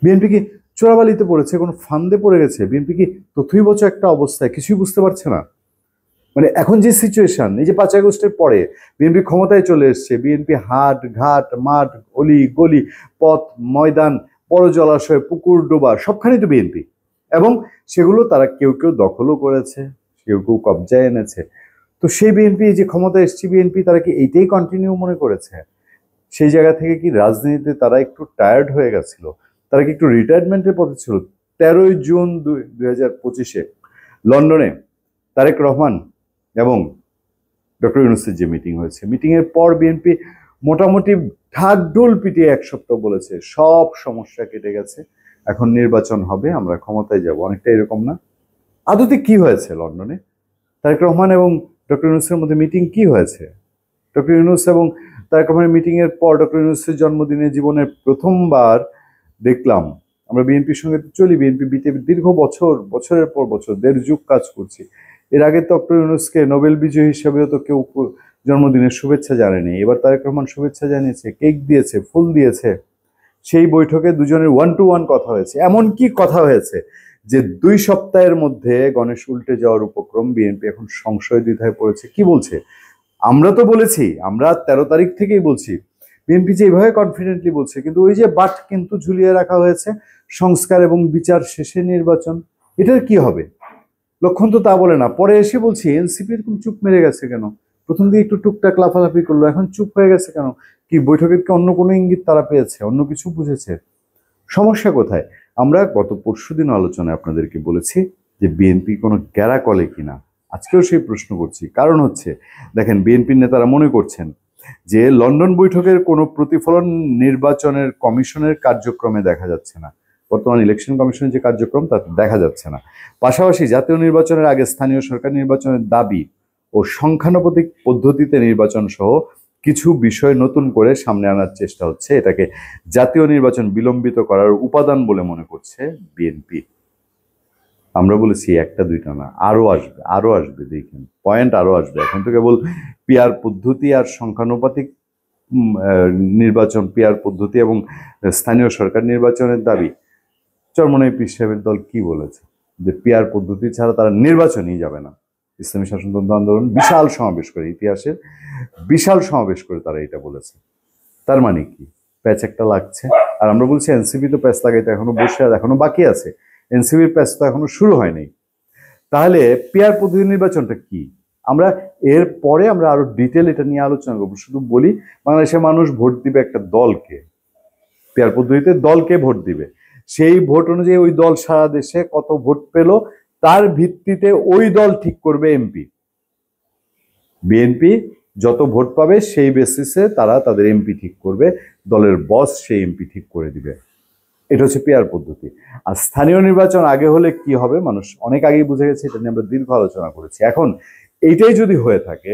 BNP কি চোরাবালিতে পড়েছে, কোনো ফান্দে পড়ে গেছে? বিএনপি কি তথৈবচ একটা অবস্থায় কিছুই বুঝতে পারছে না? মানে এখন যে সিচুয়েশন, এই যে 5 আগস্টের পরে বিএনপি ক্ষমতায় চলে এসছে, বিএনপি হাট ঘাট মাঠ অলি গলি পথ ময়দান বড় জলাশয় পুকুর ডোবা সবখানেই তো বিএনপি, এবং সেগুলো তারা কেউ কেউ দখলও করেছে, কেউ কেউ কবজায় এনেছে। তো সেই বিএনপি যে ক্ষমতায় এসছে বিএনপি, তারা কি এইটাই কন্টিনিউ মনে করেছে? সেই জায়গা থেকে কি রাজনীতিতে তারা একটু টায়ার্ড হয়ে গেছিল? তারা কি একটু রিটায়ারমেন্টের পথে ছিল? 13ই জুন 2025 লন্ডনে তারেক রহমান এবং ডক্টর ইউনূসের যে মিটিং হয়েছে, মিটিং এর পর বিএনপি মোটামুটি ঢাকঢোল পিটিয়ে 1 সপ্তাহ বলেছে সব সমস্যা কেটে গেছে, এখন নির্বাচন হবে, আমরা ক্ষমতায় যাব, অনেকটা এরকম না? আদতে কি হয়েছে লন্ডনে? তারেক রহমান এবং ডক্টর ইউনূসের মধ্যে মিটিং কি হয়েছে? ডক্টর ইউনূস এবং তারেক রহমানের মিটিং এর পর ডক্টর ইউনূসের জন্মদিনে জীবনের প্রথমবার দেখলাম, আমরা বিএনপির সঙ্গে চলি, বিএনপি দীর্ঘ বছর বছরের পর বছর 1.5 যুগ কাজ করছি। এর আগে ডক্টর ইউনূসকে নোবেল বিজয়ী হিসেবেও তো কেউ জন্মদিনের শুভেচ্ছা জানেনি, এবার তারেক রহমান শুভেচ্ছা জানিয়েছে, কেক দিয়েছে, ফুল দিয়েছে। সেই বৈঠকে দুজনের 1 to 1 কথা হয়েছে। এমন কি কথা হয়েছে যে 2 সপ্তাহের মধ্যে গণেশ উল্টে যাওয়ার উপক্রম, বিএনপি এখন সংশয় দ্বিধায় পড়েছে। কি বলছে? আমরা তো বলেছি, আমরা 13 তারিখ থেকেই বলছি, বিএনপি যে এইভাবে কনফিডেন্টলি বলছে, কিন্তু ওই যে বাট কিন্তু ঝুলিয়ে রাখা হয়েছে, সংস্কার এবং বিচার শেষে নির্বাচন, এটার কি হবে? লক্ষণ তো তা বলে না। পরে এসে বলছি এনসিপি এরকম চুপ মেরে গেছে কেন? প্রথম দিকে একটু টুকটাক লাফালাফি করলো, এখন চুপ হয়ে গেছে কেন? কি বৈঠকের কি অন্য কোনো ইঙ্গিত তারা পেয়েছে, অন্য কিছু বুঝেছে? সমস্যা কোথায়? আমরা গত পরশুদিন আলোচনায় আপনাদেরকে বলেছি যে বিএনপি কোনো গ্যারা কলে কিনা, আজকেও সেই প্রশ্ন করছি। কারণ হচ্ছে, দেখেন, বিএনপির নেতারা মনে করছেন যে লন্ডন বৈঠকের কোনো প্রতিফলন নির্বাচনের কমিশনের কার্যক্রমে দেখা যাচ্ছে না, বর্তমান ইলেকশন কমিশনের যে কার্যক্রম তাতে দেখা যাচ্ছে না। পাশাপাশি জাতীয় নির্বাচনের আগে স্থানীয় সরকার নির্বাচনের দাবি ও সংখ্যানুপাতিক পদ্ধতিতে নির্বাচন সহ কিছু বিষয় নতুন করে সামনে আনার চেষ্টা হচ্ছে, এটাকে জাতীয় নির্বাচন বিলম্বিত করার উপাদান বলে মনে করছে বিএনপি। আমরা বলেছি একটা দুইটা না, আরো আসবে, আরো আসবে, দেখেন পয়েন্ট আরো আসবে। এখন তো কেবল পিআর পদ্ধতি আর সংখ্যানুপাতিক নির্বাচন, পিআর পদ্ধতি এবং স্থানীয় সরকার নির্বাচনের দাবি। চরমনাই পীর সাহেবের দল কি বলেছে? যে পিআর পদ্ধতি ছাড়া তারা নির্বাচনই যাবে না। ইসলামী শাসনতন্ত্র আন্দোলন বিশাল সমাবেশ করে, ইতিহাসের বিশাল সমাবেশ করে তারা এটা বলেছে। তার মানে কি? প্যাচ একটা লাগছে। আর আমরা বলছি এনসিপি তো প্যাচ লাগাইতে এখনো বসে, আর এখনো বাকি আছে, এনসিপির প্যাচ তো এখনো শুরু হয়নি। তাহলে পিআর পদ্ধতি নির্বাচনটা কি? আমরা এর পরে আমরা আরো ডিটেল এটা নিয়ে আলোচনা করবো। শুধু বলি, বাংলাদেশের মানুষ ভোট দিবে একটা দলকে, পিআর পদ্ধতিতে দলকে ভোট দিবে, সেই ভোট অনুযায়ী ওই দল সারা দেশে কত ভোট পেল তার ভিত্তিতে ওই দল ঠিক করবে এমপি। বিএনপি যত ভোট পাবে সেই বেসিসে তারা তাদের এমপি ঠিক করবে, দলের বস সেই এমপি ঠিক করে দিবে। এটা হচ্ছে পিআর পদ্ধতি। আর স্থানীয় নির্বাচন আগে হলে কি হবে মানুষ অনেক আগেই বুঝে গেছে, এটা নিয়ে আমরা দীর্ঘ আলোচনা করেছি। এখন এইটাই যদি হয়ে থাকে,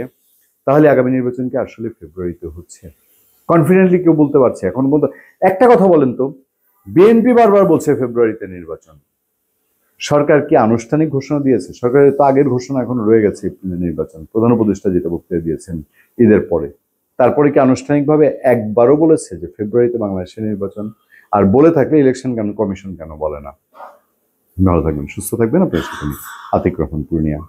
তাহলে আগামী নির্বাচন কি আসলে ফেব্রুয়ারিতে হচ্ছে? কনফিডেন্টলি কেউ বলতে পারছে এখন বলতে? একটা কথা বলেন তো, বিএনপি বারবার বলছে ফেব্রুয়ারিতে নির্বাচন, সরকার কি আনুষ্ঠানিক ঘোষণা দিয়েছে? সরকারের তো আগের ঘোষণা এখন রয়ে গেছে, এপ্রিলে নির্বাচন, প্রধান উপদেষ্টা যেটা বক্তব্য দিয়েছেন ঈদের পরে। তারপরে কি আনুষ্ঠানিকভাবে একবারও বলেছে যে ফেব্রুয়ারিতে বাংলাদেশের নির্বাচন? আর বলে থাকলে ইলেকশন কমিশন কেন বলে না? ভালো থাকবেন, সুস্থ থাকবেন। আপনার সাথে আতিক রহমান, পূর্ণিয়া।